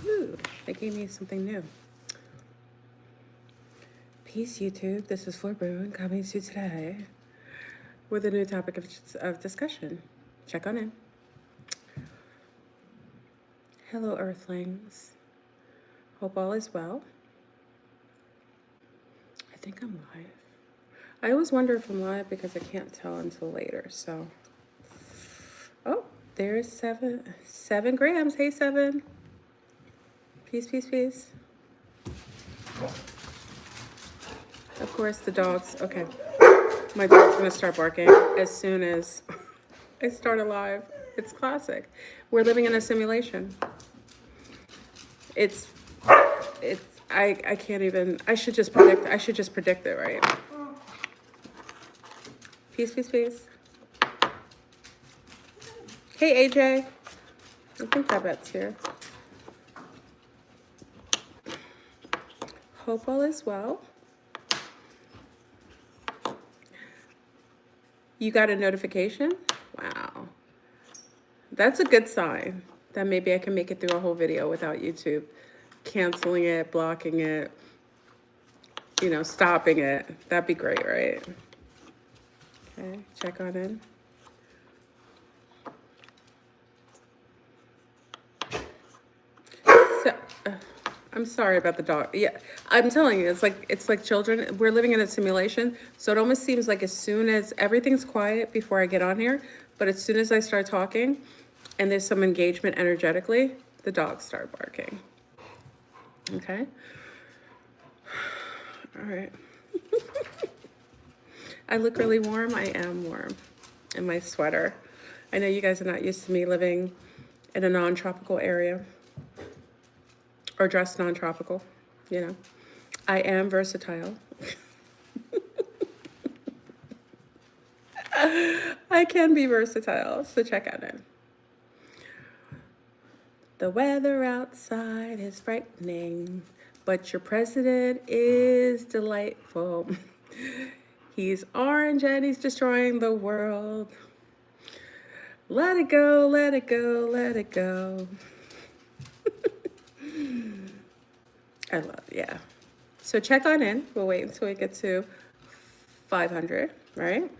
Ooh, they gave me something new. Peace, YouTube. This is FleurBrun coming to you today with a new topic of discussion. Check on in. Hello, Earthlings. Hope all is well. I think I'm live. I always wonder if I'm live because I can't tell until later, so. Oh, there's 7 grams. Hey, 7. Peace, peace, peace. Of course, the dogs. Okay. My dog's going to start barking as soon as I start a live. It's classic. We're living in a simulation. I can't even, I should just predict it, right? Peace, peace, peace. Hey, AJ. I think Babette's here. Hope all is well. You got a notification? Wow. That's a good sign that maybe I can make it through a whole video without YouTube canceling it, blocking it, you know, stopping it. That'd be great, right? Okay, check on in. So, I'm sorry about the dog. Yeah, I'm telling you, it's like children. We're living in a simulation, so it almost seems like as soon as everything's quiet before I get on here, but as soon as I start talking and there's some engagement energetically, the dogs start barking. Okay. All right. I look really warm. I am warm in my sweater. I know you guys are not used to me living in a non-tropical area or dressed non-tropical, you know. I am versatile. I can be versatile, so check out in. The weather outside is frightening, but your president is delightful. He's orange and he's destroying the world. Let it go, let it go, let it go. I love, yeah. So check on in. We'll wait until we get to 500, right?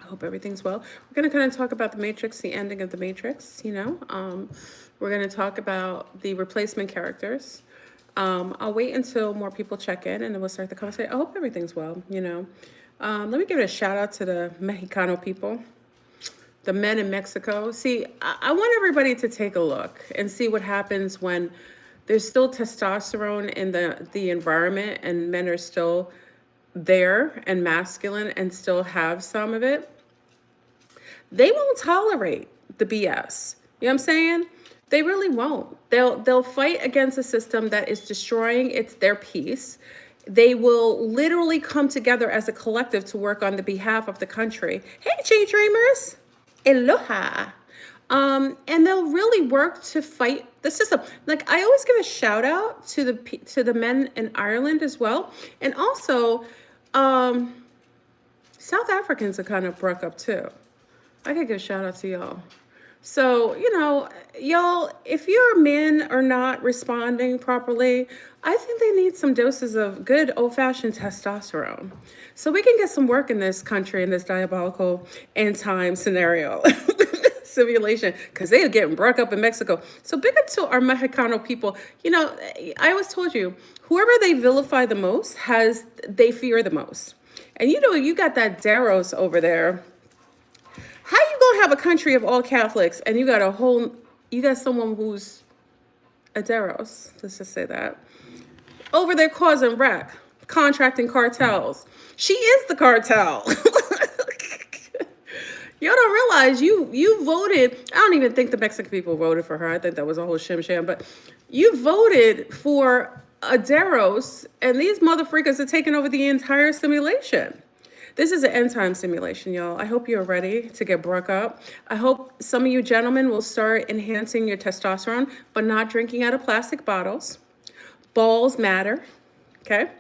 I hope everything's well. We're going to kind of talk about the Matrix, the ending of the Matrix, you know. We're going to talk about the replacement characters. I'll wait until more people check in and then we'll start the conversation. I hope everything's well, you know. Let me give a shout out to the Mexicano people, the men in Mexico. See, I want everybody to take a look and see what happens when there's still testosterone in the environment and men are still there and masculine and still have some of it. They won't tolerate the BS. You know what I'm saying? They really won't. They'll fight against a system that is destroying their peace. They will literally come together as a collective to work on the behalf of the country. Hey, J-Dreamers. Aloha. And they'll really work to fight the system. Like, I always give a shout out to the men in Ireland as well. And also, South Africans are kind of broke up too. I could give a shout out to y'all. So, you know, y'all, if your men are not responding properly, I think they need some doses of good old-fashioned testosterone. So we can get some work in this country, in this diabolical end time scenario. Simulation, because they are getting broke up in Mexico. So big up to our Mexicano people. You know, I always told you, whoever they vilify the most, they fear the most. And you know, you got that Daros over there. How you gonna have a country of all Catholics and you got someone who's a Daros, let's just say that, over there causing wreck, contracting cartels. She is the cartel. Y'all don't realize you voted. I don't even think the Mexican people voted for her. I think that was a whole shim-sham. But you voted for a Daros, and these motherfreakers are taking over the entire simulation. This is an end time simulation, y'all. I hope you're ready to get broke up. I hope some of you gentlemen will start enhancing your testosterone, but not drinking out of plastic bottles. Balls matter, okay?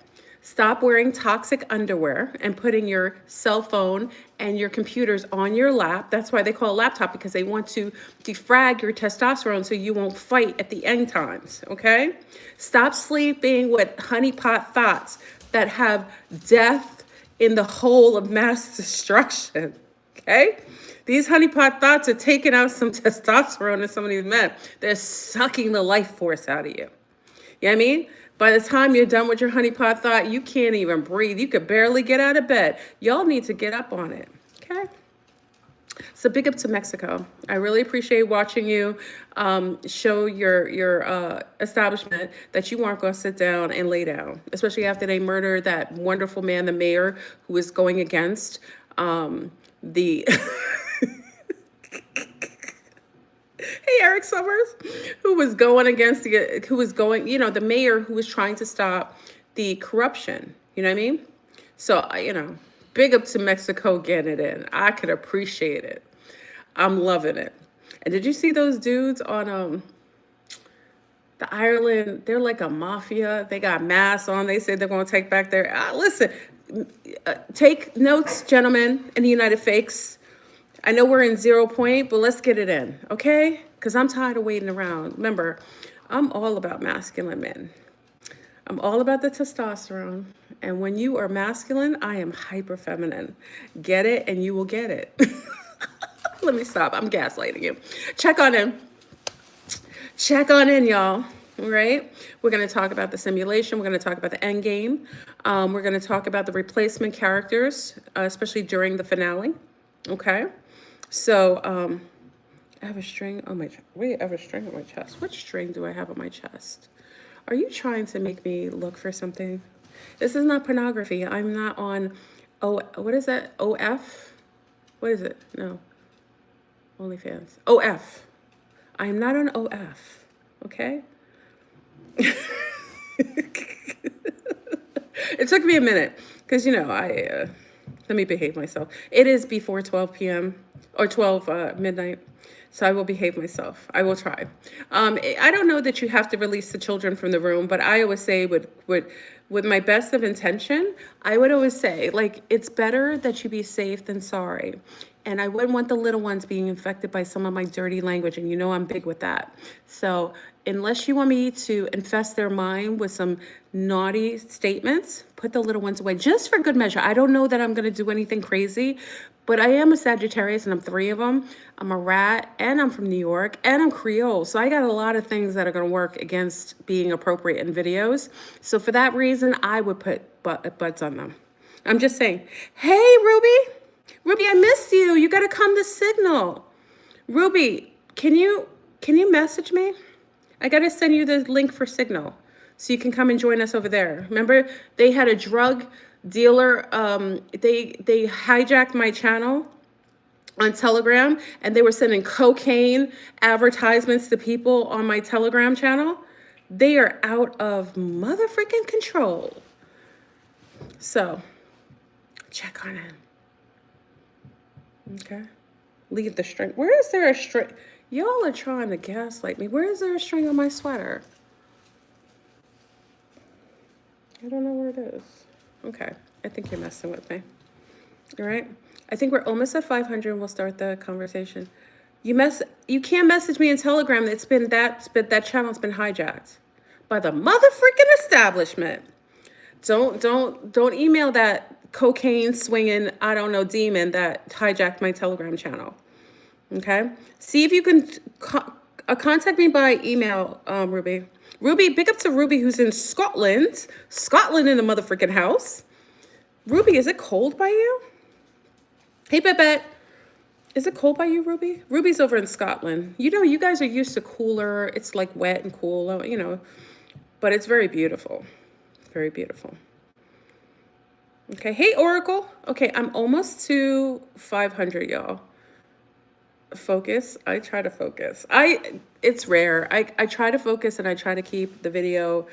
Stop wearing toxic underwear and putting your cell phone and your computers on your lap. That's why they call it a laptop, because they want to defrag your testosterone so you won't fight at the end times, okay? Stop sleeping with honeypot thoughts that have death in the hole of mass destruction, okay? These honeypot thoughts are taking out some testosterone in some of these men. They're sucking the life force out of you. You know what I mean? By the time you're done with your honeypot thought, you can't even breathe. You could barely get out of bed. Y'all need to get up on it, okay? So big up to Mexico. I really appreciate watching you show your establishment that you aren't going to sit down and lay down, especially after they murdered that wonderful man, the mayor, who was going against the... Hey, Eric Summers, who was going against the mayor who was trying to stop the corruption. You know what I mean? So, big up to Mexico getting it in. I could appreciate it. I'm loving it. And did you see those dudes on the Ireland? They're like a mafia. They got masks on. They said they're going to take back their... listen, take notes, gentlemen, in the United Fakes. I know we're in 0 point, but let's get it in, okay? Because I'm tired of waiting around. Remember, I'm all about masculine men. I'm all about the testosterone. And when you are masculine, I am hyper feminine. Get it, and you will get it. Let me stop. I'm gaslighting you. Check on in. Check on in, y'all. All right? We're going to talk about the simulation. We're going to talk about the end game. We're going to talk about the replacement characters, especially during the finale. Okay? So, I have a string on my chest. Wait, I have a string on my chest. What string do I have on my chest? Are you trying to make me look for something? This is not pornography. I'm not on, what is that? OF? What is it? No. OnlyFans. OF. I am not on OF. Okay? It took me a minute because, let me behave myself. It is before 12 p.m. or 12 midnight. So I will behave myself. I will try. I don't know that you have to release the children from the room, but I always say with my best of intention, I would always say, like, it's better that you be safe than sorry. And I wouldn't want the little ones being infected by some of my dirty language. And I'm big with that. So unless you want me to infest their mind with some naughty statements, put the little ones away just for good measure. I don't know that I'm going to do anything crazy, but I am a Sagittarius and I'm 3 of them. I'm a rat and I'm from New York and I'm Creole. So I got a lot of things that are going to work against being appropriate in videos. So for that reason, I would put buds on them. I'm just saying, hey, Ruby. Ruby, I missed you. You got to come to Signal. Ruby, can you message me? I got to send you the link for Signal so you can come and join us over there. Remember, they had a drug dealer. They hijacked my channel on Telegram, and they were sending cocaine advertisements to people on my Telegram channel. They are out of motherfucking control. So, check on it. Okay. Leave the string. Where is there a string? Y'all are trying to gaslight me. Where is there a string on my sweater? I don't know where it is. Okay. I think you're messing with me. All right. I think we're almost at 500 and we'll start the conversation. You can't message me in Telegram. That channel's been hijacked by the motherfucking establishment. Don't email that cocaine swinging, I don't know, demon that hijacked my Telegram channel. Okay? See if you can contact me by email, Ruby. Ruby, big up to Ruby, who's in Scotland. Scotland in the motherfucking house. Ruby, is it cold by you? Hey, Babette. Is it cold by you, Ruby? Ruby's over in Scotland. You guys are used to cooler. It's like wet and cool, but it's very beautiful. Very beautiful. Okay, hey, Oracle. Okay, I'm almost to 500, y'all. Focus. I try to focus. It's rare. I try to focus and I try to keep the video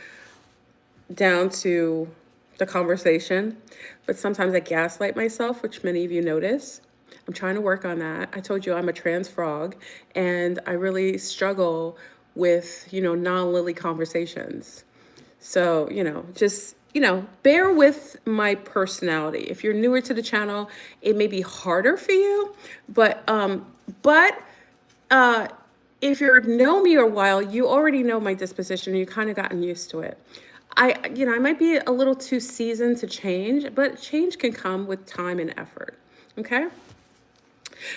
down to the conversation, but sometimes I gaslight myself, which many of you notice. I'm trying to work on that. I told you I'm a trans frog, and I really struggle with, non-lily conversations. So, just bear with my personality. If you're newer to the channel, it may be harder for you, but if you know me a while, you already know my disposition. You kind of gotten used to it. I might be a little too seasoned to change, but change can come with time and effort. Okay.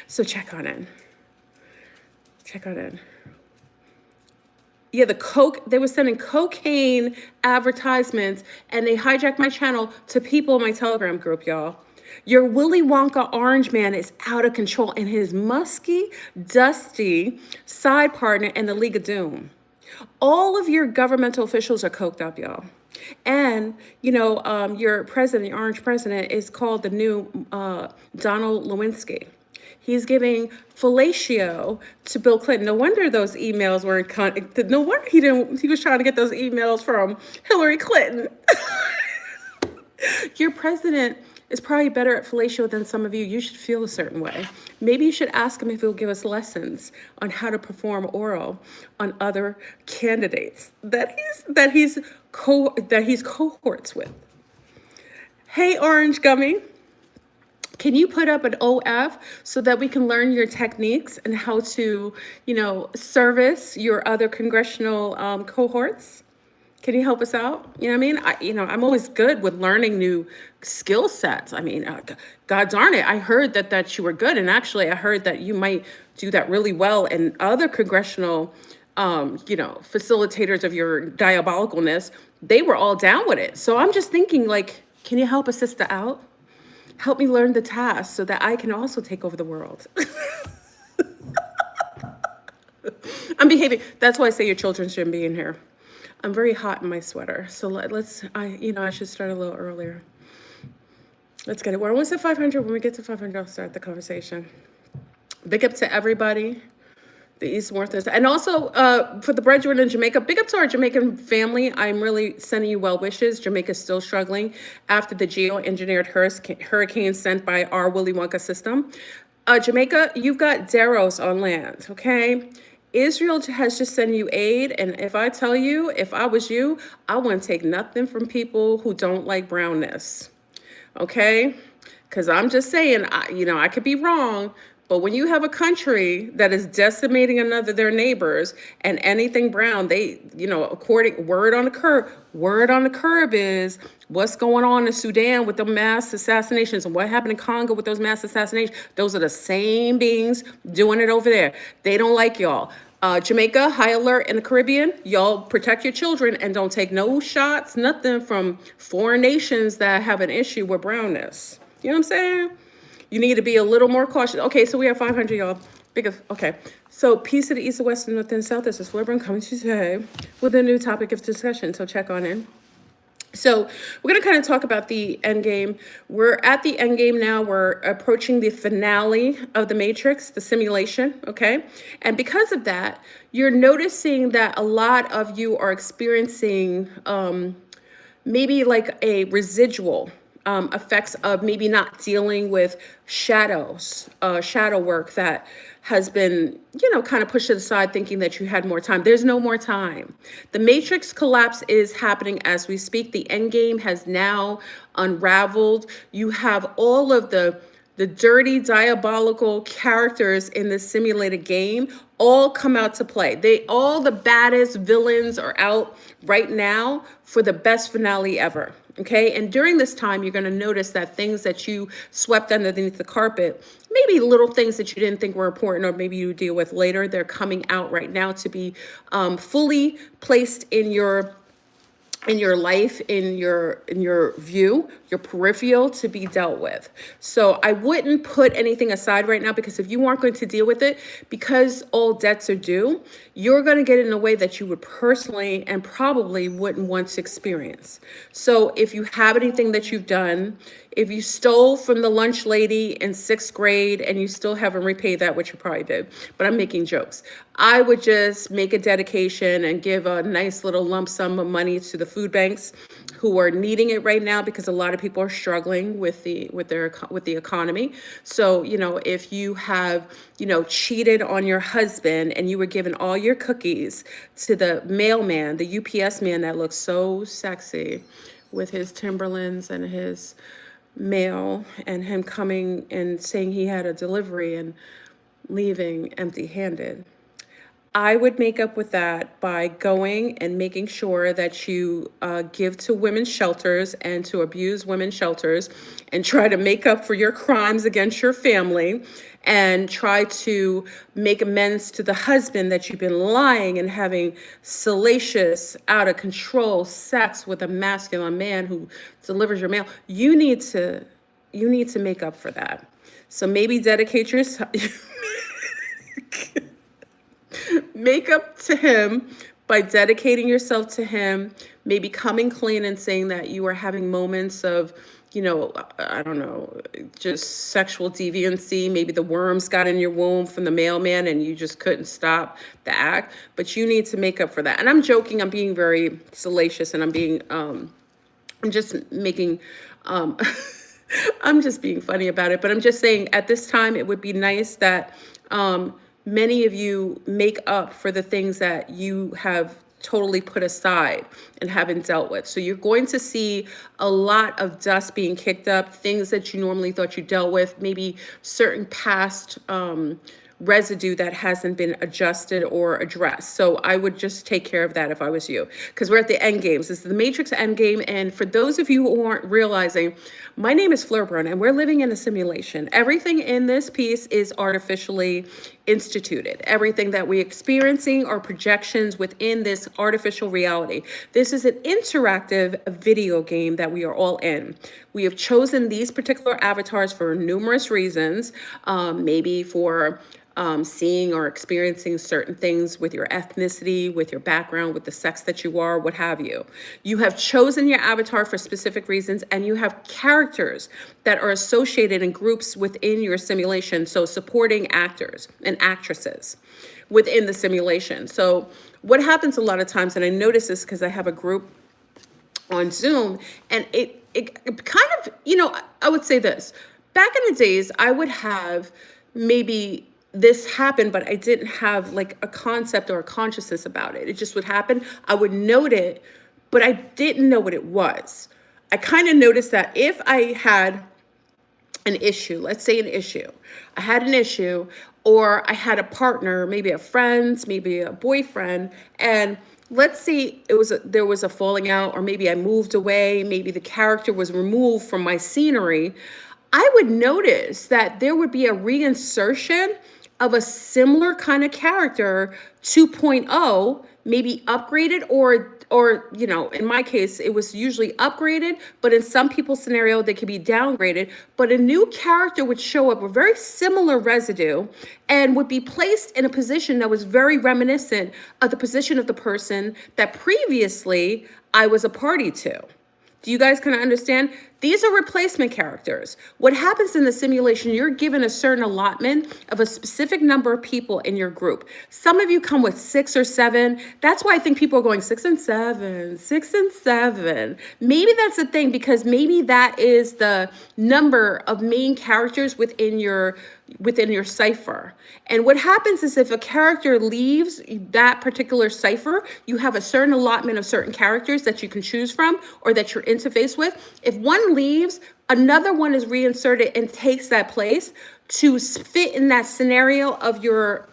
So check on in. Check on in. Yeah, they were sending cocaine advertisements and they hijacked my channel to people in my Telegram group, y'all. Your Willy Wonka orange man is out of control and his musky, dusty side partner in the League of Doom. All of your governmental officials are coked up, y'all. And, your president, your orange president, is called the new Donald Lewinsky. He's giving fellatio to Bill Clinton. No wonder those emails were no wonder he was trying to get those emails from Hillary Clinton. Your president is probably better at fellatio than some of you. You should feel a certain way. Maybe you should ask him if he'll give us lessons on how to perform oral on other candidates that he's cohorts with. Hey, Orange Gummy. Can you put up an OF so that we can learn your techniques and how to, service your other congressional cohorts? Can you help us out? You know what I mean? I'm always good with learning new skill sets. I mean, God darn it, I heard that you were good. And actually, I heard that you might do that really well. And other congressional, facilitators of your diabolicalness, they were all down with it. So I'm just thinking, can you help a sister out? Help me learn the task so that I can also take over the world. I'm behaving. That's why I say your children shouldn't be in here. I'm very hot in my sweater. So I should start a little earlier. Let's get it. We're almost at 500. When we get to 500, I'll start the conversation. Big up to everybody. The East Northers. And also for the brethren in Jamaica, big up to our Jamaican family. I'm really sending you well wishes. Jamaica's still struggling after the geoengineered hurricane sent by our Willy Wonka system. Jamaica, you've got Deros on land, okay? Israel has just sent you aid. And if I tell you, if I was you, I wouldn't take nothing from people who don't like brownness, okay? Because I'm just saying, I could be wrong. But when you have a country that is decimating their neighbors and anything brown, they, word on the curb is what's going on in Sudan with the mass assassinations and what happened in Congo with those mass assassinations. Those are the same beings doing it over there. They don't like y'all. Jamaica, high alert in the Caribbean. Y'all protect your children and don't take no shots, nothing from foreign nations that have an issue with brownness. You know what I'm saying? You need to be a little more cautious. Okay, so we have 500, y'all. Okay, so peace to the east, the west, and north, and south. This is FleurBrun coming to you today with a new topic of discussion, so check on in. So we're going to kind of talk about the end game. We're at the end game now. We're approaching the finale of the Matrix, the simulation, okay? And because of that, you're noticing that a lot of you are experiencing maybe like a residual effects of maybe not dealing with shadow work that has been, kind of pushed to the side thinking that you had more time. There's no more time. The Matrix collapse is happening as we speak. The end game has now unraveled. You have all of the dirty, diabolical characters in this simulated game all come out to play. All the baddest villains are out right now for the best finale ever. Okay, and during this time, you're going to notice that things that you swept underneath the carpet, maybe little things that you didn't think were important, or maybe you deal with later, they're coming out right now to be fully placed in your life, in your view, your peripheral, to be dealt with. So I wouldn't put anything aside right now, because if you aren't going to deal with it, because all debts are due, you're going to get it in a way that you would personally and probably wouldn't want to experience. So if you have anything that you've done, if you stole from the lunch lady in 6th grade and you still haven't repaid that, which you probably did, but I'm making jokes, I would just make a dedication and give a nice little lump sum of money to the food banks who are needing it right now, because a lot of people are struggling with the economy. So, if you have, cheated on your husband and you were giving all your cookies to the mailman, the UPS man that looks so sexy with his Timberlands and his mail, and him coming and saying he had a delivery and leaving empty-handed. I would make up with that by going and making sure that you give to women's shelters and to abuse women's shelters, and try to make up for your crimes against your family, and try to make amends to the husband that you've been lying and having salacious, out of control sex with a masculine man who delivers your mail. You need to make up for that. So maybe dedicate yourself. Make up to him by dedicating yourself to him, maybe coming clean and saying that you are having moments of, I don't know, just sexual deviancy. Maybe the worms got in your womb from the mailman and you just couldn't stop the act, but you need to make up for that. And I'm joking, I'm being very salacious, and I'm just making, I'm just being funny about it, but I'm just saying at this time, it would be nice that, many of you make up for the things that you have totally put aside and haven't dealt with. So you're going to see a lot of dust being kicked up, things that you normally thought you dealt with, maybe certain past residue that hasn't been adjusted or addressed. So I would just take care of that if I was you, because we're at the end games. This is the Matrix end game. And for those of you who aren't realizing, my name is FleurBrun and we're living in a simulation. Everything in this piece is artificially instituted. Everything that we're experiencing are projections within this artificial reality. This is an interactive video game that we are all in. We have chosen these particular avatars for numerous reasons, maybe for seeing or experiencing certain things with your ethnicity, with your background, with the sex that you are, what have you. You have chosen your avatar for specific reasons, and you have characters that are associated in groups within your simulation. So supporting actors and actresses within the simulation. So what happens a lot of times, and I notice this because I have a group on Zoom, and it kind of, I would say this. Back in the days, I would have maybe this happened, but I didn't have like a concept or a consciousness about it. It just would happen. I would note it, but I didn't know what it was. I kind of noticed that if I had an issue, let's say an issue, I had an issue, or I had a partner, maybe a friend, maybe a boyfriend, and let's say there was a falling out, or maybe I moved away, maybe the character was removed from my scenery, I would notice that there would be a reinsertion of a similar kind of character 2.0, maybe upgraded, or in my case, it was usually upgraded, but in some people's scenario, they could be downgraded. But a new character would show up with very similar residue and would be placed in a position that was very reminiscent of the position of the person that previously I was a party to. Do you guys kind of understand? These are replacement characters. What happens in the simulation, you're given a certain allotment of a specific number of people in your group. Some of you come with 6 or 7. That's why I think people are going 6 and 7, 6 and 7. Maybe that's the thing, because maybe that is the number of main characters within your cipher. And what happens is if a character leaves that particular cipher, you have a certain allotment of certain characters that you can choose from or that you're interfaced with. If one leaves, another one is reinserted and takes that place to fit in that scenario of your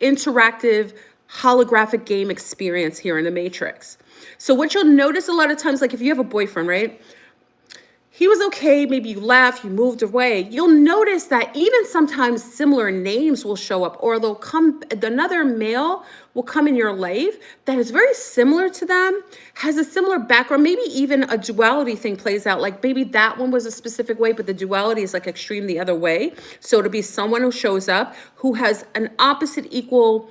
interactive holographic game experience here in the Matrix. So what you'll notice a lot of times, like if you have a boyfriend, right? He was okay, maybe you left, you moved away. You'll notice that even sometimes similar names will show up, or another male will come in your life that is very similar to them, has a similar background, maybe even a duality thing plays out. Like maybe that one was a specific way, but the duality is like extreme the other way. So to be someone who shows up who has an opposite equal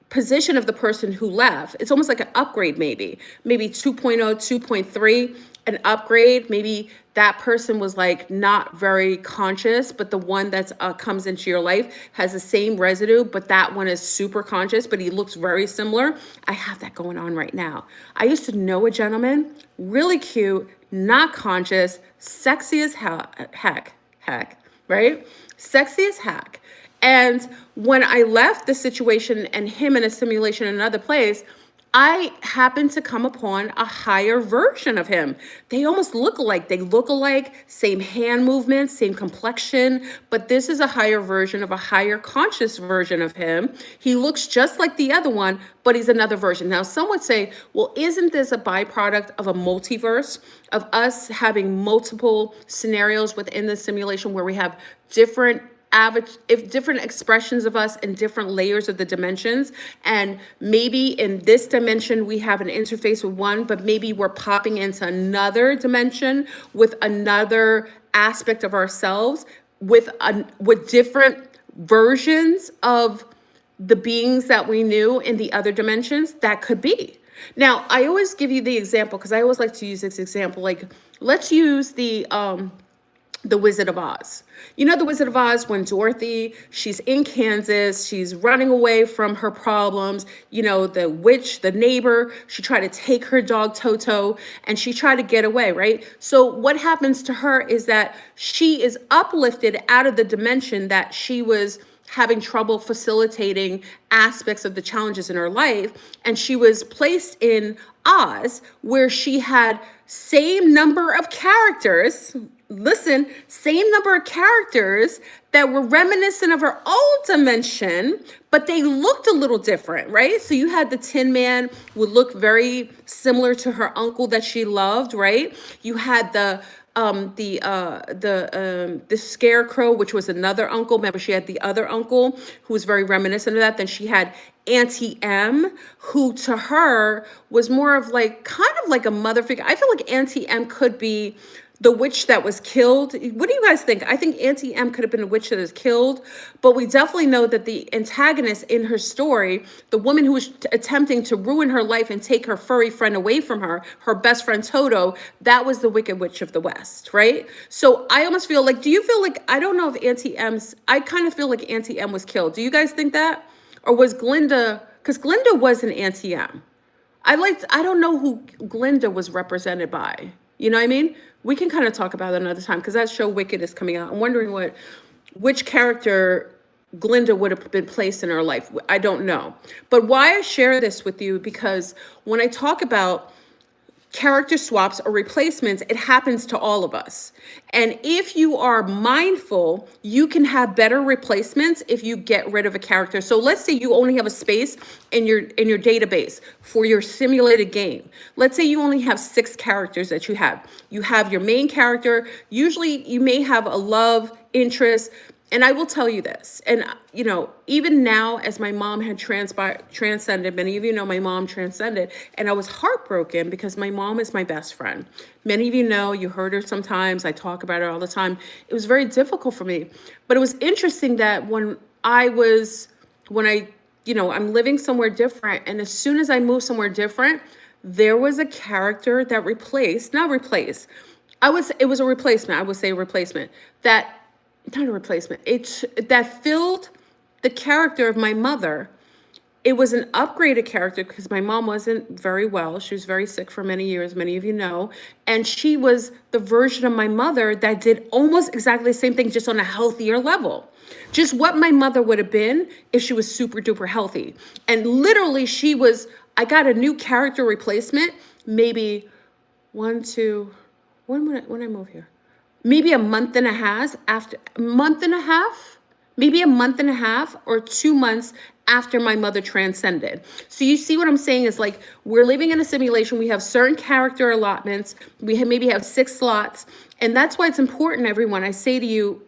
position of the person who left. It's almost like an upgrade, maybe 2.0, 2.3, an upgrade. Maybe that person was like not very conscious, but the one that's comes into your life has the same residue, but that one is super conscious, but he looks very similar. I have that going on right now. I used to know a gentleman, really cute, not conscious, sexy as heck, right? Sexy as heck. And when I left the situation and him in a simulation in another place, I happen to come upon a higher version of him. They almost look alike. They look alike, same hand movements, same complexion, but this is a higher version of a higher conscious version of him. He looks just like the other one, but he's another version. Now, some would say, well, isn't this a byproduct of a multiverse, of us having multiple scenarios within the simulation where we have different if different expressions of us in different layers of the dimensions, and maybe in this dimension we have an interface with one, but maybe we're popping into another dimension with another aspect of ourselves with different versions of the beings that we knew in the other dimensions. That could be. Now, I always give you the example because I always like to use this example. Like, let's use the Wizard of Oz. You know the Wizard of Oz, when Dorothy, she's in Kansas, she's running away from her problems. You know, the witch, the neighbor, she tried to take her dog Toto and she tried to get away, right? So what happens to her is that she is uplifted out of the dimension that she was having trouble facilitating aspects of the challenges in her life. And she was placed in Oz, where she had same number of characters. Listen, same number of characters that were reminiscent of her old dimension, but they looked a little different, right? So you had the Tin Man would look very similar to her uncle that she loved, right? You had the Scarecrow, which was another uncle. Remember, she had the other uncle who was very reminiscent of that. Then she had Auntie M, who to her was more of like, kind of like a mother figure. I feel like Auntie M could be the witch that was killed. What do you guys think? I think Auntie M could have been a witch that was killed, but we definitely know that the antagonist in her story, the woman who was attempting to ruin her life and take her furry friend away from her, her best friend Toto, that was the Wicked Witch of the West, right? So I almost feel like, do you feel like, I don't know if I kind of feel like Auntie M was killed. Do you guys think that? Or was Glinda, because Glinda was an Auntie M. I don't know who Glinda was represented by. You know what I mean? We can kind of talk about it another time because that show Wicked is coming out. I'm wondering which character Glinda would have been placed in her life. I don't know. But why I share this with you, because when I talk about character swaps or replacements, it happens to all of us. And if you are mindful, you can have better replacements if you get rid of a character. So let's say you only have a space in your database for your simulated game. Let's say you only have 6 characters that you have. You have your main character. Usually you may have a love interest. And I will tell you this, and you know, even now as my mom had transcended, many of you know my mom transcended, and I was heartbroken because my mom is my best friend. Many of you know, you heard her sometimes, I talk about her all the time. It was very difficult for me, but it was interesting that I'm living somewhere different, and as soon as I moved somewhere different, there was a character that it was a replacement, I would say a replacement, not a replacement. That filled the character of my mother. It was an upgraded character because my mom wasn't very well. She was very sick for many years, many of you know. And she was the version of my mother that did almost exactly the same thing, just on a healthier level. Just what my mother would have been if she was super duper healthy. And literally I got a new character replacement, maybe when I move here? Maybe a month and a half or 2 months after my mother transcended. So you see what I'm saying is, like, we're living in a simulation. We have certain character allotments. We maybe have 6 slots. And that's why it's important, everyone. I say to you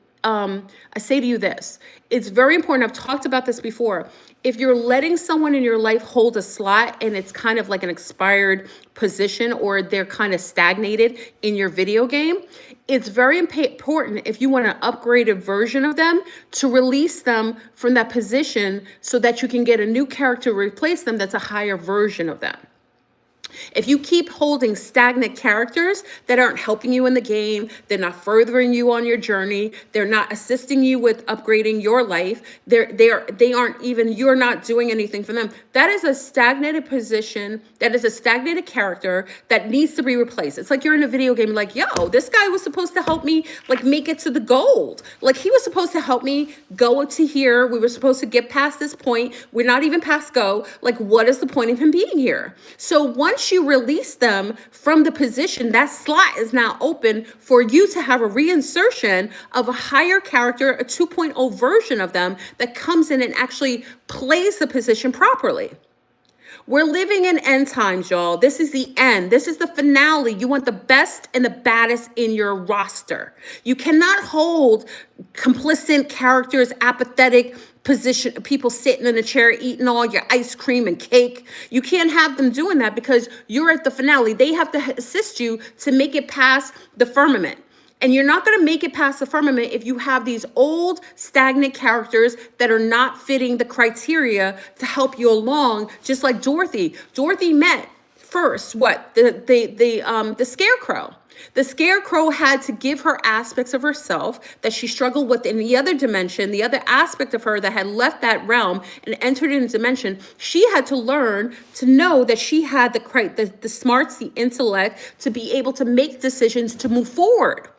this. It's very important. I've talked about this before. If you're letting someone in your life hold a slot and it's kind of like an expired position, or they're kind of stagnated in your video game, it's very important, if you want an upgraded version of them, to release them from that position so that you can get a new character to replace them that's a higher version of them. If you keep holding stagnant characters that aren't helping you in the game, they're not furthering you on your journey, they're not assisting you with upgrading your life, they aren't even, you're not doing anything for them. That is a stagnated position, that is a stagnated character that needs to be replaced. It's like you're in a video game, like, yo, this guy was supposed to help me like make it to the gold. Like he was supposed to help me go to here. We were supposed to get past this point. We're not even past go. Like, what is the point of him being here? So once you release them from the position, that slot is now open for you to have a reinsertion of a higher character, a 2.0 version of them that comes in and actually plays the position properly. We're living in end times, y'all. This is the end. This is the finale. You want the best and the baddest in your roster. You cannot hold complicit characters, apathetic position, people sitting in a chair eating all your ice cream and cake. You can't have them doing that because you're at the finale. They have to assist you to make it past the firmament. And you're not going to make it past the firmament if you have these old stagnant characters that are not fitting the criteria to help you along, just like Dorothy. Dorothy met first what? The Scarecrow. The Scarecrow had to give her aspects of herself that she struggled with in the other dimension, the other aspect of her that had left that realm and entered into dimension. She had to learn to know that she had the smarts, the intellect to be able to make decisions to move forward.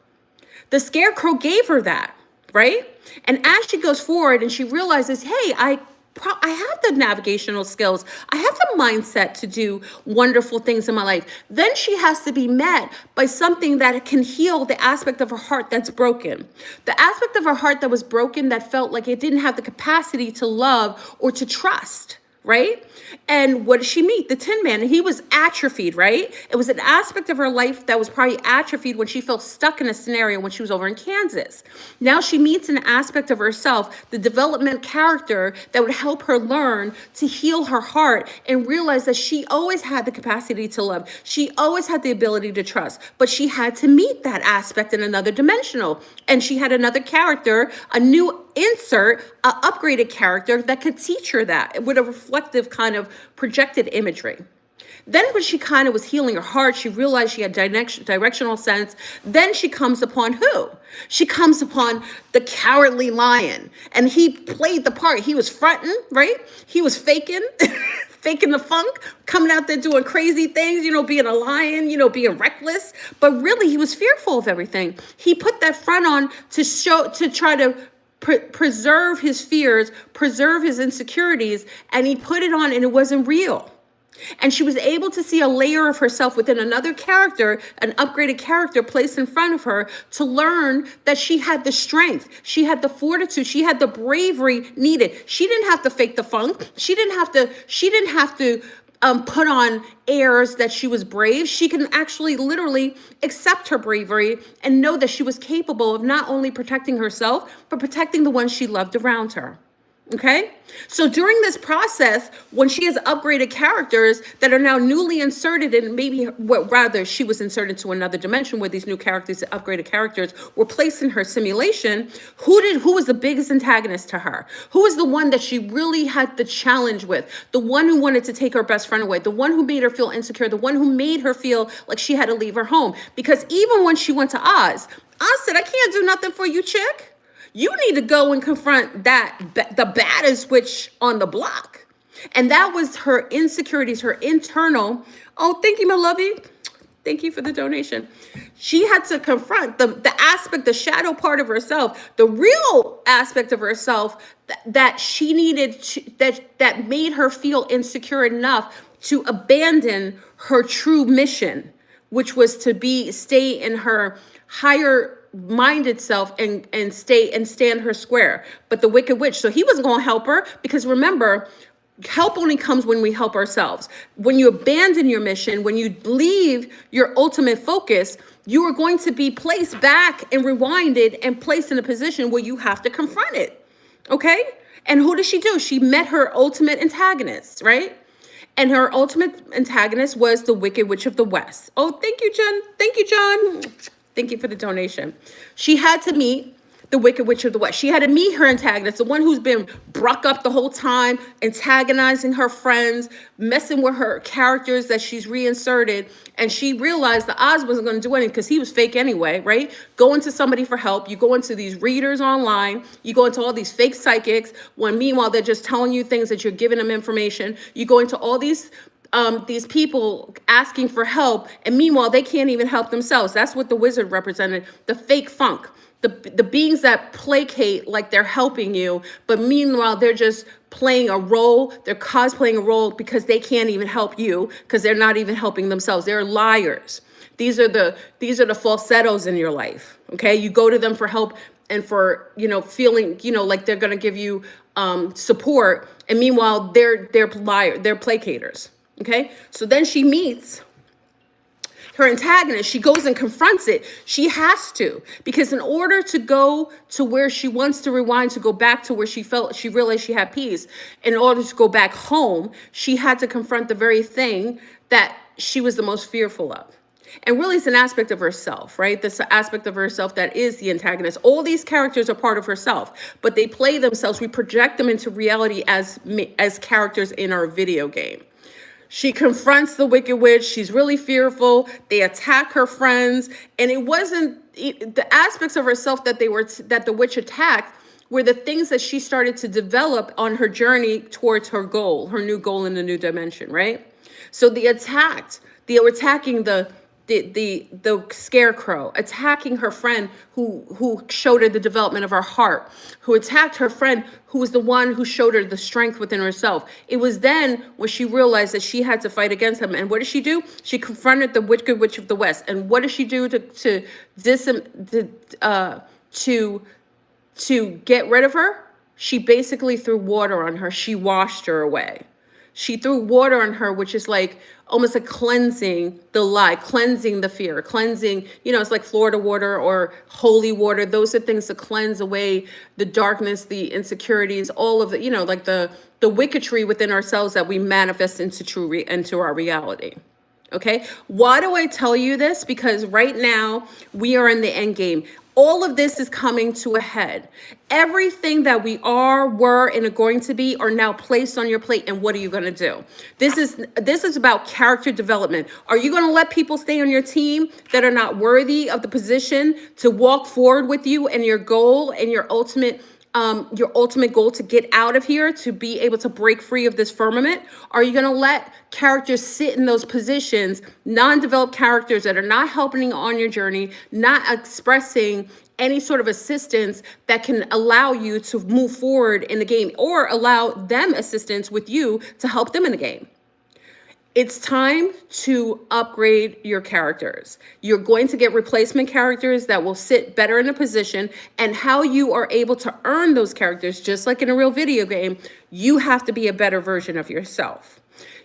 The Scarecrow gave her that, right? And as she goes forward and she realizes, hey, I have the navigational skills. I have the mindset to do wonderful things in my life. Then she has to be met by something that can heal the aspect of her heart that's broken. The aspect of her heart that was broken that felt like it didn't have the capacity to love or to trust. Right? And what did she meet? The Tin Man. And he was atrophied, right? It was an aspect of her life that was probably atrophied when she felt stuck in a scenario when she was over in Kansas. Now she meets an aspect of herself, the development character that would help her learn to heal her heart and realize that she always had the capacity to love. She always had the ability to trust, but she had to meet that aspect in another dimensional. And she had another character, a new insert, an upgraded character that could teach her that with a reflective kind of projected imagery. Then when she kind of was healing her heart, she realized she had directional sense. Then she comes upon who? She comes upon the Cowardly Lion. And he played the part. He was fronting, right? He was faking, faking the funk, coming out there doing crazy things, being a lion, being reckless. But really, he was fearful of everything. He put that front on to try to preserve his fears, preserve his insecurities, and he put it on and it wasn't real. And she was able to see a layer of herself within another character, an upgraded character placed in front of her to learn that she had the strength, she had the fortitude, she had the bravery needed. She didn't have to fake the funk. She didn't have to put on airs that she was brave. She can actually literally accept her bravery and know that she was capable of not only protecting herself, but protecting the ones she loved around her. Okay? So during this process, when she has upgraded characters that are now newly inserted, and maybe rather she was inserted to another dimension where these new characters, upgraded characters, were placed in her simulation, who was the biggest antagonist to her? Who was the one that she really had the challenge with? The one who wanted to take her best friend away, the one who made her feel insecure, the one who made her feel like she had to leave her home. Because even when she went to Oz said, I can't do nothing for you, chick. You need to go and confront the baddest witch on the block. And that was her insecurities, her internal. Oh, thank you, my lovey. Thank you for the donation. She had to confront the aspect, the shadow part of herself, the real aspect of herself that she needed, that made her insecure enough to abandon her true mission, which was to stay in her higher minded self and stand her square. But the Wicked Witch, so he wasn't going to help her, because remember, help only comes when we help ourselves. When you abandon your mission, when you leave your ultimate focus, you are going to be placed back and rewinded and placed in a position where you have to confront it. Okay? And who does she do? She met her ultimate antagonist, right? And her ultimate antagonist was the Wicked Witch of the West. Oh, thank you, Jen. Thank you, John. Thank you for the donation. She had to meet the Wicked Witch of the West. She had to meet her antagonist, the one who's been bruck up the whole time, antagonizing her friends, messing with her characters that she's reinserted. And she realized the Oz wasn't going to do anything because he was fake anyway, right? Going to somebody for help. You go into these readers online. You go into all these fake psychics when meanwhile they're just telling you things that you're giving them information. You go into all these people asking for help, and meanwhile they can't even help themselves. That's what the wizard represented, the fake funk. The beings that placate like they're helping you, but meanwhile they're just playing a role. They're cosplaying a role because they can't even help you because they're not even helping themselves. They're liars. These are the falsettos in your life. Okay, you go to them for help and for feeling like they're gonna give you support, and meanwhile they're placators. Okay, so then she meets her antagonist. She goes and confronts it. She has to, because in order to go to where she wants to rewind, to go back to where she realized she had peace, in order to go back home, she had to confront the very thing that she was the most fearful of. And really it's an aspect of herself, right? This aspect of herself that is the antagonist. All these characters are part of herself, but they play themselves. We project them into reality as characters in our video game. She confronts the Wicked Witch. She's really fearful. They attack her friends. And it wasn't the aspects of herself that the witch attacked were the things that she started to develop on her journey towards her goal, her new goal in the new dimension, right? So they were attacking the scarecrow, attacking her friend who showed her the development of her heart, who attacked her friend who was the one who showed her the strength within herself. It was then when she realized that she had to fight against him. And what did she do? She confronted the Wicked Witch of the West. And what did she do to get rid of her? She basically threw water on her. She washed her away. She threw water on her, which is like almost like cleansing the lie, cleansing the fear, cleansing, it's like Florida water or holy water. Those are things to cleanse away the darkness, the insecurities, all of the, like the wicketry within ourselves that we manifest into our reality. Okay. Why do I tell you this? Because right now we are in the end game. All of this is coming to a head. Everything that we are, were, and are going to be are now placed on your plate. And what are you going to do? This is about character development. Are you going to let people stay on your team that are not worthy of the position to walk forward with you and your goal and your ultimate goal to get out of here, to be able to break free of this firmament? Are you going to let characters sit in those positions, non-developed characters that are not helping on your journey, not expressing any sort of assistance that can allow you to move forward in the game, or allow them assistance with you to help them in the game? It's time to upgrade your characters. You're going to get replacement characters that will sit better in a position, and how you are able to earn those characters, just like in a real video game, you have to be a better version of yourself.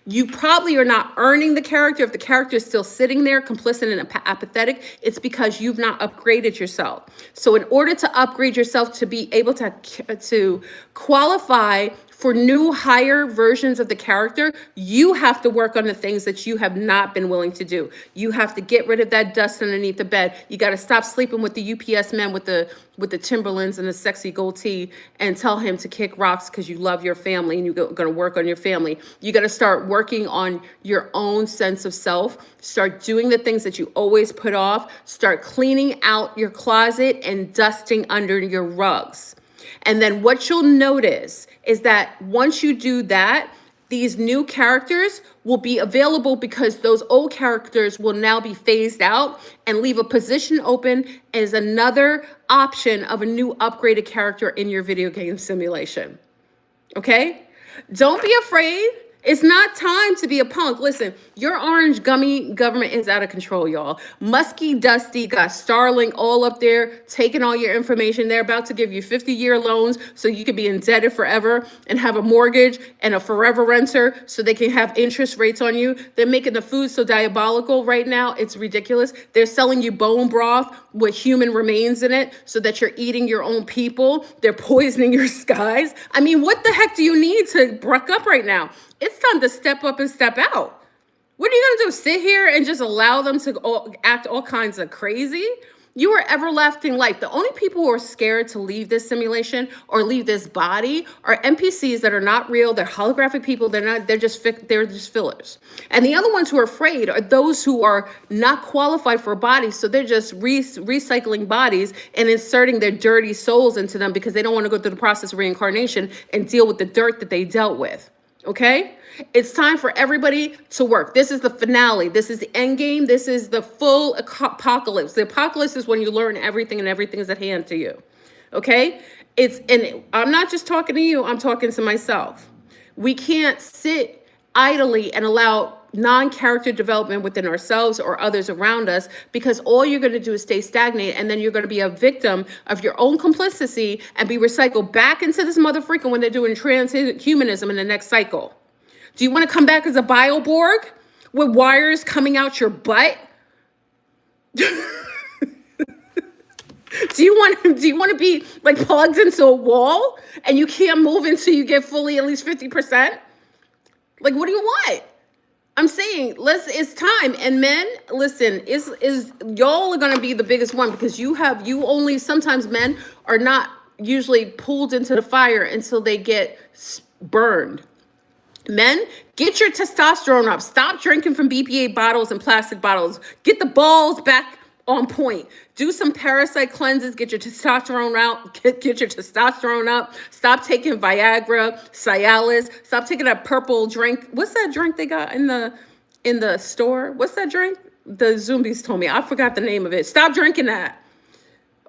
You probably are not earning the character. If the character is still sitting there complicit and apathetic, it's because you've not upgraded yourself. So in order to upgrade yourself to be able to qualify for new, higher versions of the character, you have to work on the things that you have not been willing to do. You have to get rid of that dust underneath the bed. You got to stop sleeping with the UPS man with the Timberlands and the sexy gold tee, and tell him to kick rocks because you love your family and you're going to work on your family. You got to start working on your own sense of self. Start doing the things that you always put off. Start cleaning out your closet and dusting under your rugs. And then what you'll notice is that once you do that, these new characters will be available because those old characters will now be phased out, and leave a position open as another option of a new upgraded character in your video game simulation. Okay? Don't be afraid. It's not time to be a punk. Listen, your orange gummy government is out of control, y'all. Musky Dusty got Starlink all up there, taking all your information. They're about to give you 50-year loans so you can be indebted forever and have a mortgage and a forever renter so they can have interest rates on you. They're making the food so diabolical right now. It's ridiculous. They're selling you bone broth with human remains in it so that you're eating your own people. They're poisoning your skies. I mean, what the heck do you need to bruck up right now? It's time to step up and step out. What are you going to do? Sit here and just allow them to act all kinds of crazy? You are everlasting life. The only people who are scared to leave this simulation or leave this body are NPCs that are not real. They're holographic people. They're just fillers. And the other ones who are afraid are those who are not qualified for a body. So they're just recycling bodies and inserting their dirty souls into them because they don't want to go through the process of reincarnation and deal with the dirt that they dealt with. Okay? It's time for everybody to work. This is the finale. This is the end game. This is the full apocalypse. The apocalypse is when you learn everything and everything is at hand to you. Okay? And I'm not just talking to you, I'm talking to myself. We can't sit idly and allow non-character development within ourselves or others around us, because all you're going to do is stay stagnant, and then you're going to be a victim of your own complicity and be recycled back into this motherfreaking when they're doing transhumanism in the next cycle. Do you want to come back as a bioborg with wires coming out your butt? Do you want to be like plugged into a wall and you can't move until you get fully at least 50%? Like, what do you want? I'm saying, it's time. And men, listen, is y'all are gonna be the biggest one, because sometimes men are not usually pulled into the fire until they get burned. Men, get your testosterone up. Stop drinking from BPA bottles and plastic bottles. Get the balls back on point. Do some parasite cleanses. Get your testosterone out. Get your testosterone up. Stop taking Viagra, Cialis. Stop taking that purple drink. What's that drink they got in the store? What's that drink? The Zombies told me. I forgot the name of it. Stop drinking that.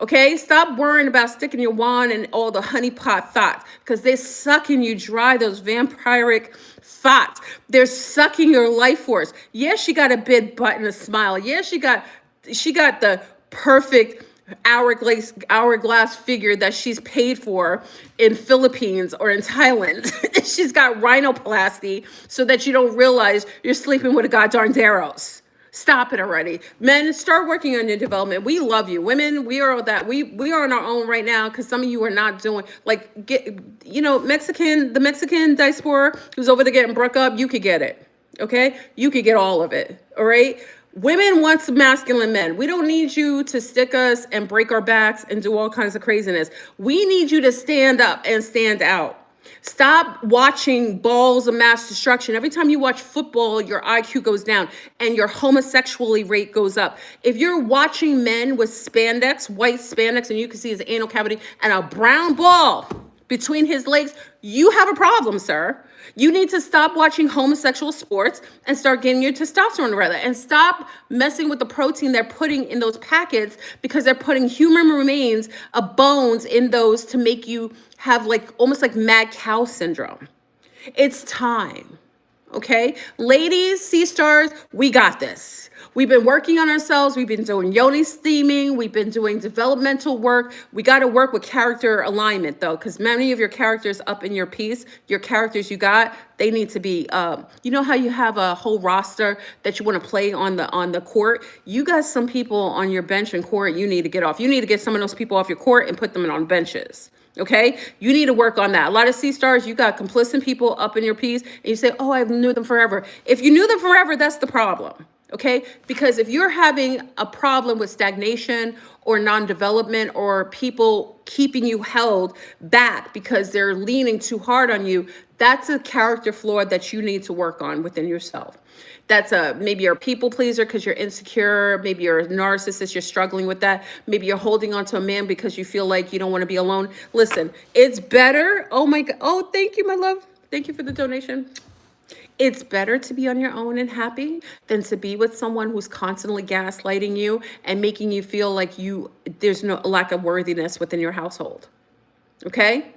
Okay, stop worrying about sticking your wand and all the honeypot thoughts, because they're sucking you dry, those vampiric thoughts. They're sucking your life force. Yeah, she got a big butt and a smile. Yeah, she got the perfect hourglass figure that she's paid for in Philippines or in Thailand. She's got rhinoplasty so that you don't realize you're sleeping with a goddamn Daros. Stop it already. Men, start working on your development. We love you. Women, we are that. We are on our own right now, because some of you are not doing, like, the Mexican diaspora who's over there getting broke up, you could get it. Okay? You could get all of it. All right? Women want some masculine men. We don't need you to stick us and break our backs and do all kinds of craziness. We need you to stand up and stand out. Stop watching balls of mass destruction. Every time you watch football, your IQ goes down and your homosexuality rate goes up. If you're watching men with spandex, white spandex, and you can see his anal cavity and a brown ball between his legs, you have a problem, sir. You need to stop watching homosexual sports and start getting your testosterone together, and stop messing with the protein they're putting in those packets, because they're putting human remains of bones in those to make you have almost like mad cow syndrome. It's time. Okay, ladies, sea stars, we got this. We've been working on ourselves. We've been doing yoni steaming. We've been doing developmental work. We got to work with character alignment, though, because many of your characters up in your piece, your characters you got, they need to be, you know how you have a whole roster that you want to play on the court? You got some people on your bench and court you need to get off. You need to get some of those people off your court and put them on benches. Okay, you need to work on that. A lot of sea stars, you got complicit people up in your piece, and you say, oh, I knew them forever. If you knew them forever, that's the problem. Okay, because if you're having a problem with stagnation or non-development, or people keeping you held back because they're leaning too hard on you, that's a character flaw that you need to work on within yourself. That's maybe you're a people pleaser because you're insecure. Maybe you're a narcissist, you're struggling with that. Maybe you're holding on to a man because you feel like you don't want to be alone. Listen, it's better. Oh my God. Oh, thank you, my love. Thank you for the donation. It's better to be on your own and happy than to be with someone who's constantly gaslighting you and making you feel like there's no lack of worthiness within your household. Okay?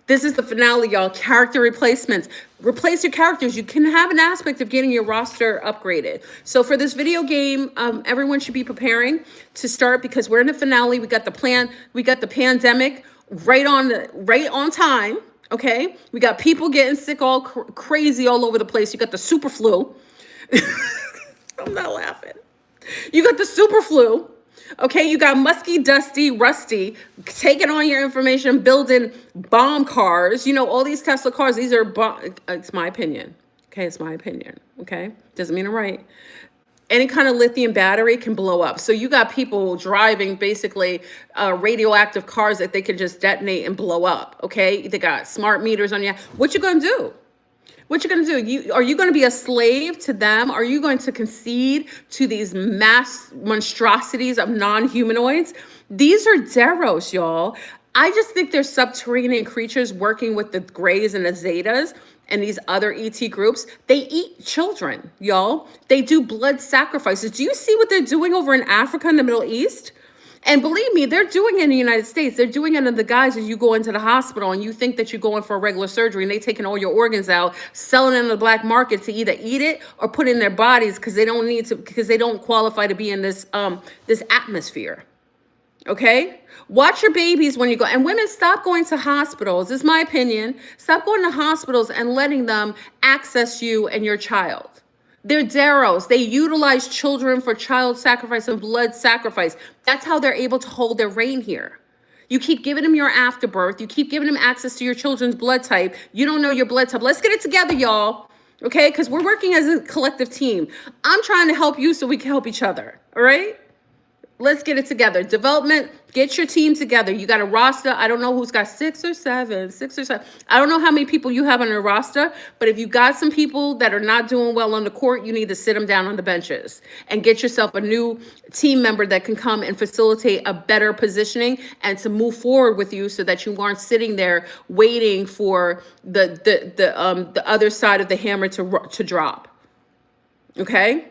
This is the finale, y'all. Character replacements. Replace your characters. You can have an aspect of getting your roster upgraded. So for this video game, everyone should be preparing to start, because we're in the finale. We got the plan. We got the pandemic right on time. Okay, we got people getting sick all crazy all over the place. You got the super flu. I'm not laughing. You got the super flu. Okay, you got musky, dusty, rusty, taking on your information, building bomb cars. You know, all these Tesla cars, these are it's my opinion. Okay, it's my opinion. Okay, doesn't mean I'm right. any kind of lithium battery can blow up. So you got people driving basically radioactive cars that they can just detonate and blow up. Okay, they got smart meters on you. What you gonna do? What you gonna do? Are you gonna be a slave to them? Are you going to concede to these mass monstrosities of non-humanoids? These are Deros, y'all. I just think they're subterranean creatures working with the Greys and the Zetas and these other ET groups. They eat children, y'all. They do blood sacrifices. Do you see what they're doing over in Africa and the Middle East? And believe me, they're doing it in the United States. They're doing it in the guise as you go into the hospital and you think that you're going for a regular surgery and they taking all your organs out, selling it in the black market to either eat it or put it in their bodies because they don't need to, because they don't qualify to be in this this atmosphere. Okay? Watch your babies when you go. And women, stop going to hospitals. This is my opinion. Stop going to hospitals and letting them access you and your child. They're Deros. They utilize children for child sacrifice and blood sacrifice. That's how they're able to hold their reign here. You keep giving them your afterbirth. You keep giving them access to your children's blood type. You don't know your blood type. Let's get it together, y'all. Okay? Because we're working as a collective team. I'm trying to help you so we can help each other. All right? Let's get it together. Development, get your team together. You got a roster. I don't know who's got 6 or 7. I don't know how many people you have on your roster, but if you got some people that are not doing well on the court, you need to sit them down on the benches and get yourself a new team member that can come and facilitate a better positioning and to move forward with you so that you aren't sitting there waiting for the other side of the hammer to drop. Okay?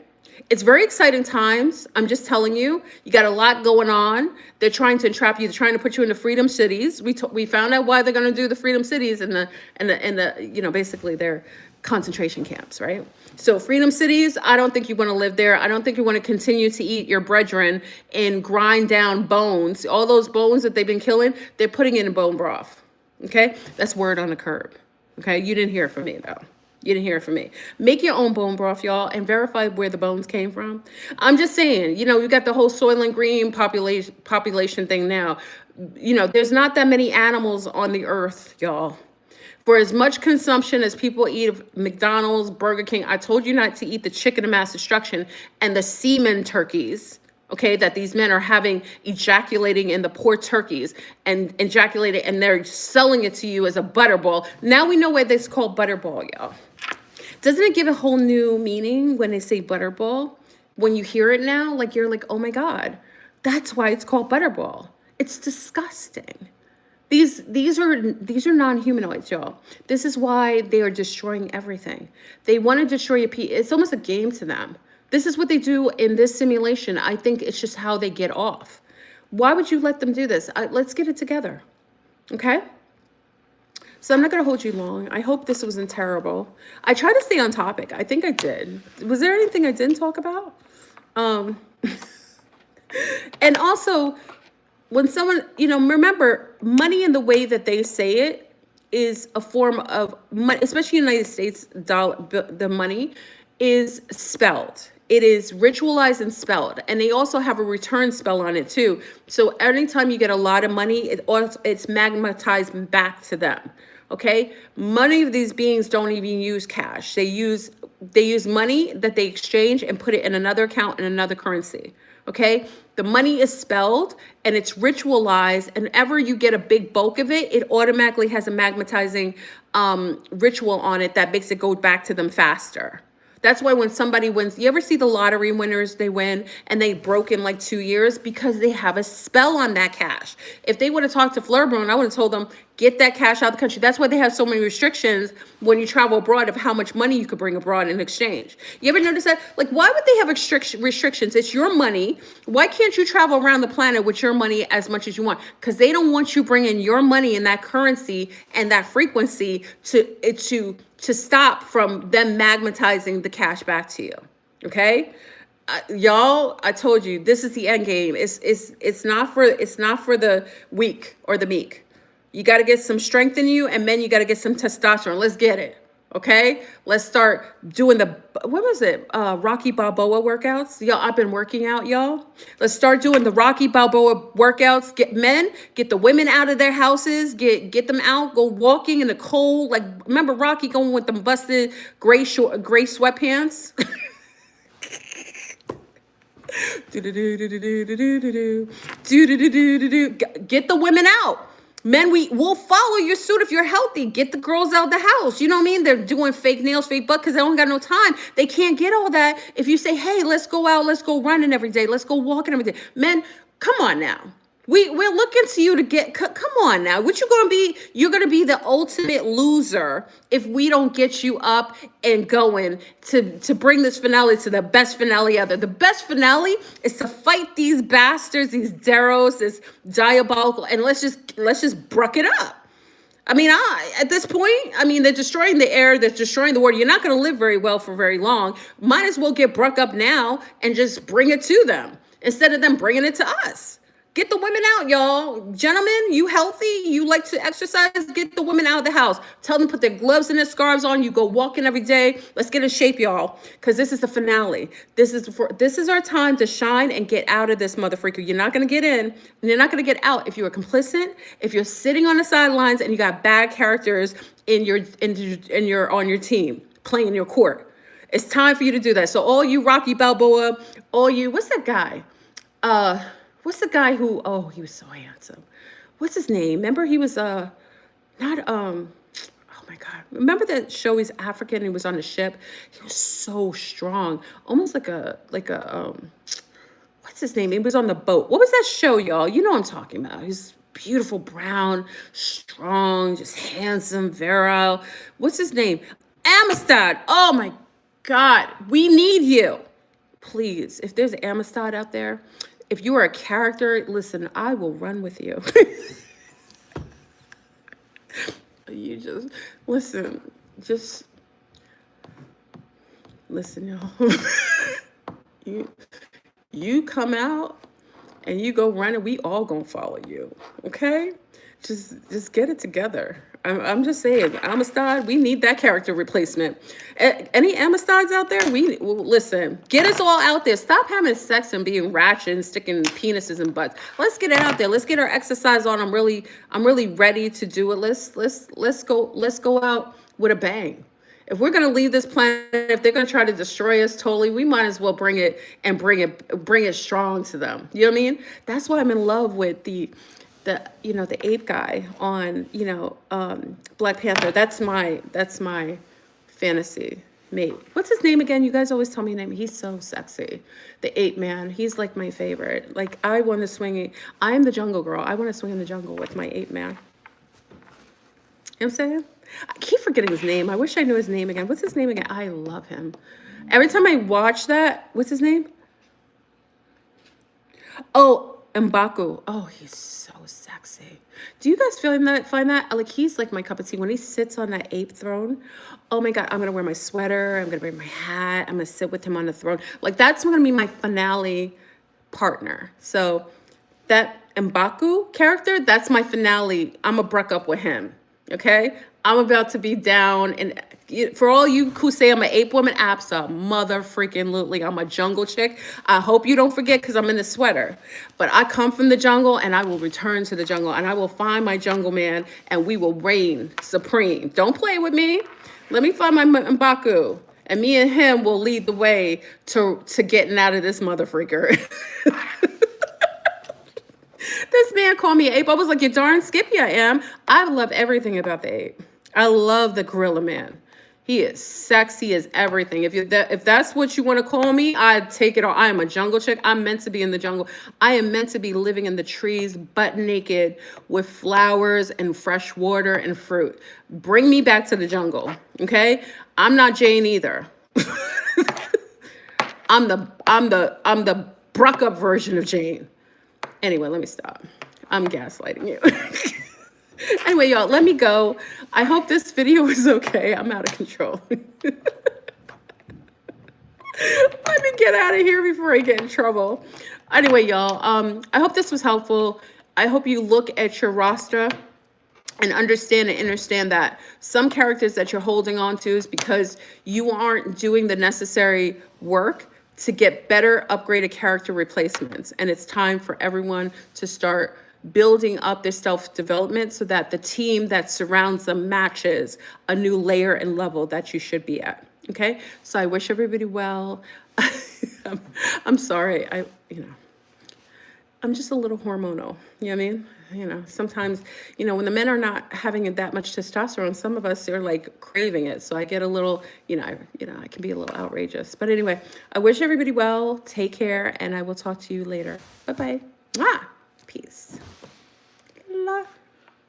It's very exciting times. I'm just telling you, you got a lot going on. They're trying to entrap you. They're trying to put you into freedom cities. We found out why they're going to do the freedom cities and the basically they're concentration camps, right? So freedom cities, I don't think you want to live there. I don't think you want to continue to eat your brethren and grind down bones. All those bones that they've been killing, they're putting it in bone broth. Okay? That's word on the curb. Okay? You didn't hear it from me though. You didn't hear it from me. Make your own bone broth, y'all, and verify where the bones came from. I'm just saying, you got the whole Soylent Green population thing now. There's not that many animals on the earth, y'all. For as much consumption as people eat of McDonald's, Burger King, I told you not to eat the chicken of mass destruction and the semen turkeys, okay, that these men are having ejaculating in the poor turkeys and ejaculating, and they're selling it to you as a butterball. Now we know why this is called butterball, y'all. Doesn't it give a whole new meaning when they say butterball? When you hear it now, like you're like, oh my God, that's why it's called butterball. It's disgusting. These are non-humanoids, y'all. This is why they are destroying everything. They want to destroy your It's almost a game to them. This is what they do in this simulation. I think it's just how they get off. Why would you let them do this? Let's get it together, okay? So I'm not going to hold you long. I hope this wasn't terrible. I tried to stay on topic. I think I did. Was there anything I didn't talk about? And also, when someone, remember, money in the way that they say it is a form of money, especially in the United States, the money is spelled. It is ritualized and spelled. And they also have a return spell on it too. So anytime you get a lot of money, it's magnetized back to them. Okay? Many of these beings don't even use cash. They use money that they exchange and put it in another account in another currency. Okay? The money is spelled and it's ritualized, and ever you get a big bulk of it, it automatically has a magnetizing ritual on it that makes it go back to them faster. That's why when somebody wins, you ever see the lottery winners, they win and they broke in like 2 years because they have a spell on that cash. If they would have talked to FleurBrun, I would have told them, get that cash out of the country. That's why they have so many restrictions when you travel abroad of how much money you could bring abroad in exchange. You ever notice that? Like, why would they have restrictions? It's your money. Why can't you travel around the planet with your money as much as you want? Because they don't want you bringing your money in that currency and that frequency to stop from them magnetizing the cash back to you. Okay? Y'all, I told you, this is the end game. It's not for the weak or the meek. You got to get some strength in you, and men, you got to get some testosterone. Let's get it. Okay? Let's start doing Rocky Balboa workouts. Y'all, I've been working out, y'all. Let's start doing the Rocky Balboa workouts. Get the women out of their houses, get them out, go walking in the cold. Like, remember Rocky going with them busted gray sweatpants? Get the women out. Men, will follow your suit if you're healthy. Get the girls out the house. You know what I mean? They're doing fake nails, fake butt because they don't got no time. They can't get all that. If you say, hey, let's go out, let's go running every day, let's go walking every day. Men, come on now. We're looking to you to come on now. What you gonna be? You're gonna be the ultimate loser if we don't get you up and going to bring this finale to the best finale ever. The best finale is to fight these bastards, these Deros, this diabolical, and let's just bruck it up. I mean, at this point, I mean, they're destroying the air, they're destroying the water. You're not going to live very well for very long. Might as well get Bruck up now and just bring it to them instead of them bringing it to us. Get the women out, y'all. Gentlemen, you healthy? You like to exercise? Get the women out of the house. Tell them to put their gloves and their scarves on. You go walking every day. Let's get in shape, y'all, because this is the finale. This is our time to shine and get out of this motherfreaker. You're not going to get in, and you're not going to get out if you are complicit, if you're sitting on the sidelines and you got bad characters on your team playing your court. It's time for you to do that. So all you Rocky Balboa, all you, what's that guy? What's the guy who, oh, he was so handsome. What's his name? Remember he was, oh my God. Remember that show, he's African, he was on a ship? He was so strong. Almost like a, what's his name? He was on the boat. What was that show, y'all? You know what I'm talking about. He's beautiful, brown, strong, just handsome, virile. What's his name? Amistad. Oh my God. We need you. Please, if there's Amistad out there, if you are a character, listen, I will run with you. You just, listen, y'all. You come out and you go running, we all gonna follow you, okay? Just get it together. I'm just saying, Amistad, we need that character replacement. Any Amistads out there? Listen, get us all out there. Stop having sex and being ratchet and sticking penises in butts. Let's get it out there. Let's get our exercise on. I'm really ready to do it. Let's go out with a bang. If we're gonna leave this planet, if they're gonna try to destroy us totally, we might as well bring it strong to them. You know what I mean? That's why I'm in love with the ape guy on, Black Panther. That's my fantasy mate. What's his name again? You guys always tell me his name. He's so sexy. The ape man. He's like my favorite. Like, I want to swing. I am the jungle girl. I want to swing in the jungle with my ape man. You know what I'm saying? I keep forgetting his name. I wish I knew his name again. What's his name again? I love him. Every time I watch that, what's his name? Oh, M'Baku. Oh, he's so sexy. Do you guys find that? Like, he's like my cup of tea. When he sits on that ape throne, oh my God, I'm going to wear my sweater. I'm going to wear my hat. I'm going to sit with him on the throne. Like, that's going to be my finale partner. So that M'Baku character, that's my finale. I'm going to break up with him. Okay? I'm about to be down, and for all you who say I'm an ape woman, mother-freaking-lutely, I'm a jungle chick. I hope you don't forget, because I'm in the sweater. But I come from the jungle, and I will return to the jungle, and I will find my jungle man, and we will reign supreme. Don't play with me. Let me find my M'Baku, and me and him will lead the way to getting out of this mother-freaker. This man called me an ape. I was like, you darn skippy I am. I love everything about the ape. I love the gorilla man. He is sexy as everything. If that's what you want to call me, I'd take it all. I am a jungle chick. I'm meant to be in the jungle. I am meant to be living in the trees, butt naked, with flowers and fresh water and fruit. Bring me back to the jungle, okay? I'm not Jane either. I'm the bruck up version of Jane. Anyway, let me stop. I'm gaslighting you. Anyway, y'all, let me go. I hope this video was okay. I'm out of control. Let me get out of here before I get in trouble. Anyway, y'all, I hope this was helpful. I hope you look at your roster and understand that some characters that you're holding on to is because you aren't doing the necessary work to get better upgraded character replacements. And it's time for everyone to start building up their self-development so that the team that surrounds them matches a new layer and level that you should be at. Okay? So I wish everybody well. I'm sorry. I'm just a little hormonal. You know what I mean? Sometimes, when the men are not having that much testosterone, some of us are like craving it. So I get a little, I can be a little outrageous. But anyway, I wish everybody well. Take care, and I will talk to you later. Bye-bye. Peace. La.